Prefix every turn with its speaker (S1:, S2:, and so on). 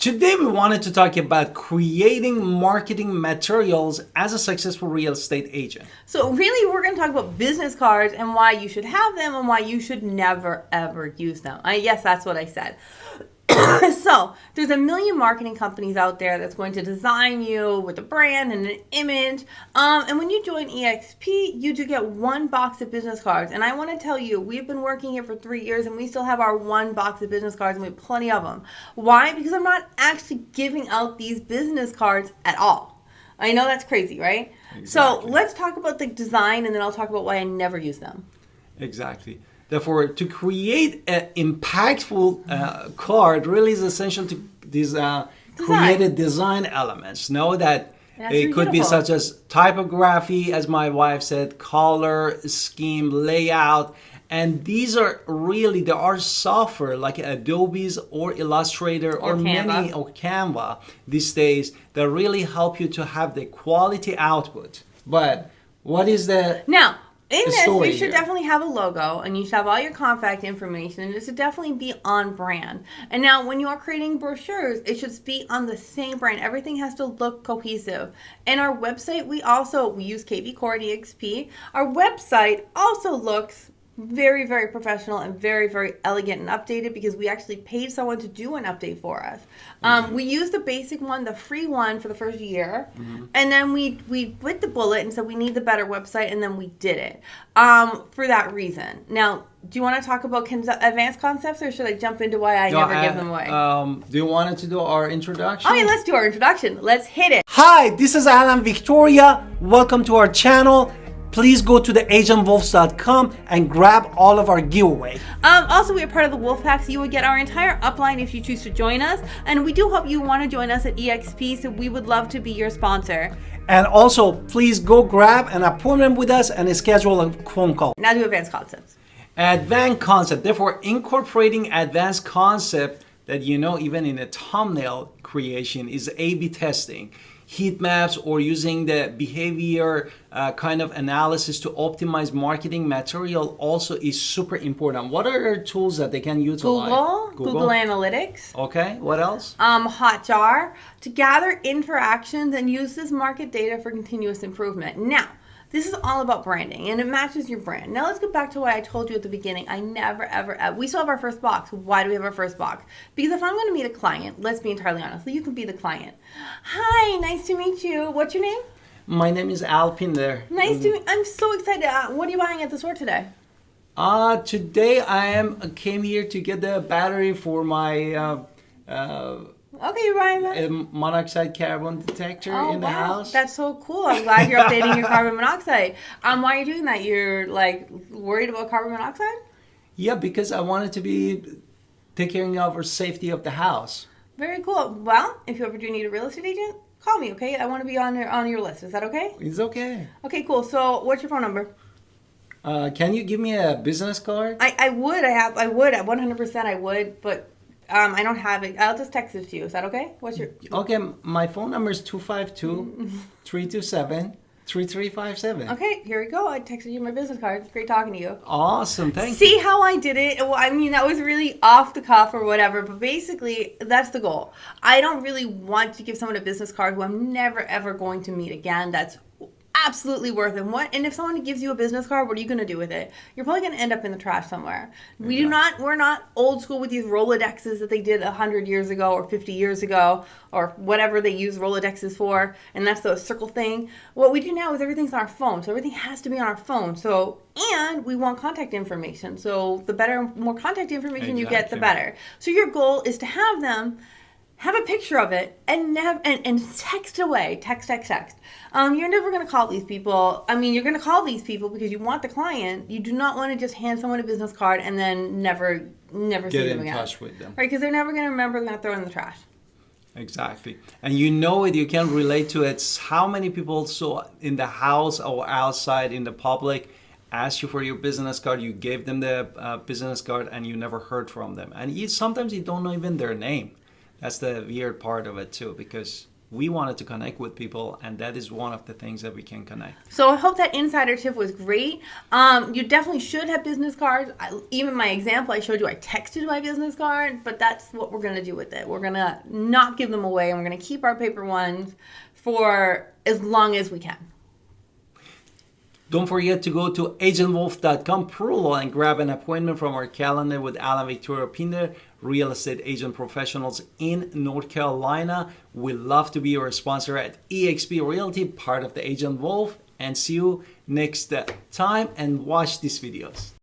S1: Today we wanted to talk about creating marketing materials as a successful real estate agent.
S2: So really, we're going to talk about business cards and why you should have them and why you should never, ever use them. Yes, that's what I said. So there's a million marketing companies out there that's going to design you with a brand and an image. And when you join EXP, you do get one box of business cards. And I want to tell you, we've been working here for 3 years and we still have our one box of business cards, and we have plenty of them. Why? Because I'm not actually giving out these business cards at all. I know that's crazy, right?
S1: Exactly.
S2: So let's talk about the design, and then I'll talk about why I never use them.
S1: Exactly. Therefore, to create an impactful card really is essential to these created design elements. Know that it could be such as typography, as my wife said, color, scheme, layout. And these are really, there are software like Adobe's or Illustrator or Canva these days that really help you to have the quality output. But what is the...
S2: Now, in this, you should
S1: here.
S2: definitely have a logo, and you should have all your contact information, and it should definitely be on brand. And now, when you are creating brochures, it should be on the same brand. Everything has to look cohesive. And our website, we use KV Core EXP. Our website also looks very, very professional and very, very elegant and updated because we actually paid someone to do an update for us. We used the basic one, the free one, for the first year, and then we bit the bullet and said we need the better website, and then we did it for that reason. Now, do you want to talk about advanced concepts, or should I jump into why I never give them away?
S1: Do you want to do our introduction?
S2: Oh, yeah, let's do our introduction. Let's hit it.
S1: Hi, this is Alan Victoria. Welcome to our channel. Please go to theagentwolves.com and grab all of our giveaway.
S2: Also, we are part of the Wolf Pack, so you would get our entire upline if you choose to join us. And we do hope you want to join us at EXP, so we would love to be your sponsor.
S1: And also, please go grab an appointment with us and schedule a phone call.
S2: Now do advanced concepts.
S1: Advanced concept. Therefore, incorporating advanced concept that even in a thumbnail creation is A/B testing. Heat maps or using the behavior kind of analysis to optimize marketing material also is super important. What are tools that they can utilize?
S2: Google Analytics.
S1: Okay, what else?
S2: Hotjar, to gather interactions and use this market data for continuous improvement. Now, this is all about branding, and it matches your brand. Now let's go back to what I told you at the beginning. I never, ever, we still have our first box. Why do we have our first box? Because if I'm going to meet a client, let's be entirely honest, you can be the client. Hi, nice to meet you. What's your name?
S1: My name is Pinder.
S2: Nice to meet you. I'm so excited. What are you buying at the store today?
S1: Today came here to get the battery for my
S2: Okay, you're buying
S1: monoxide carbon detector in the house.
S2: That's so cool. I'm glad you're updating your carbon monoxide. Why are you doing that? You're worried about carbon monoxide?
S1: Yeah, because I wanted to be taking care of our safety of the house.
S2: Very cool. Well, if you ever do need a real estate agent, call me, okay? I want to be on your list. Is that okay?
S1: It's okay.
S2: Okay, cool. So what's your phone number?
S1: Can you give me a business card?
S2: I would. I would. 100% I would, but I don't have it. I'll just text it to you. Is that okay? What's your...
S1: Okay, my phone number is 252-327-3357.
S2: Okay, here we go. I texted you my business card. It's great talking to you.
S1: Awesome, thank you.
S2: See how I did it? Well, I mean, that was really off the cuff or whatever, but basically, that's the goal. I don't really want to give someone a business card who I'm never, ever going to meet again. That's absolutely worth it. And if someone gives you a business card, what are you going to do with it? You're probably going to end up in the trash somewhere. We're not old school with these Rolodexes that they did 100 years ago or 50 years ago or whatever they use Rolodexes for, and that's the circle thing. What we do now is everything's on our phone, so everything has to be on our phone. And we want contact information. So the more contact information you get, the better. So your goal is to have them have a picture of it and text away. Text. You're never going to call these people. I mean, you're going to call these people because you want the client. You do not want to just hand someone a business card and then never see them again.
S1: Get in touch with them.
S2: Right, because they're never going to remember. They're going to throw it in the trash.
S1: Exactly. And you can relate to it. How many people in the house or outside in the public asked you for your business card, you gave them the business card, and you never heard from them. And sometimes you don't know even their name. That's the weird part of it too, because we wanted to connect with people, and that is one of the things that we can connect.
S2: So I hope that insider tip was great. You definitely should have business cards. Even my example I showed you, I texted my business card, but that's what we're going to do with it. We're going to not give them away, and we're going to keep our paper ones for as long as we can.
S1: Don't forget to go to agentwolf.com Prolo and grab an appointment from our calendar with Alan Victoria Pinder, real estate agent professionals in North Carolina. We'd love to be your sponsor at eXp Realty, part of the Agent Wolf, and see you next time, and watch these videos.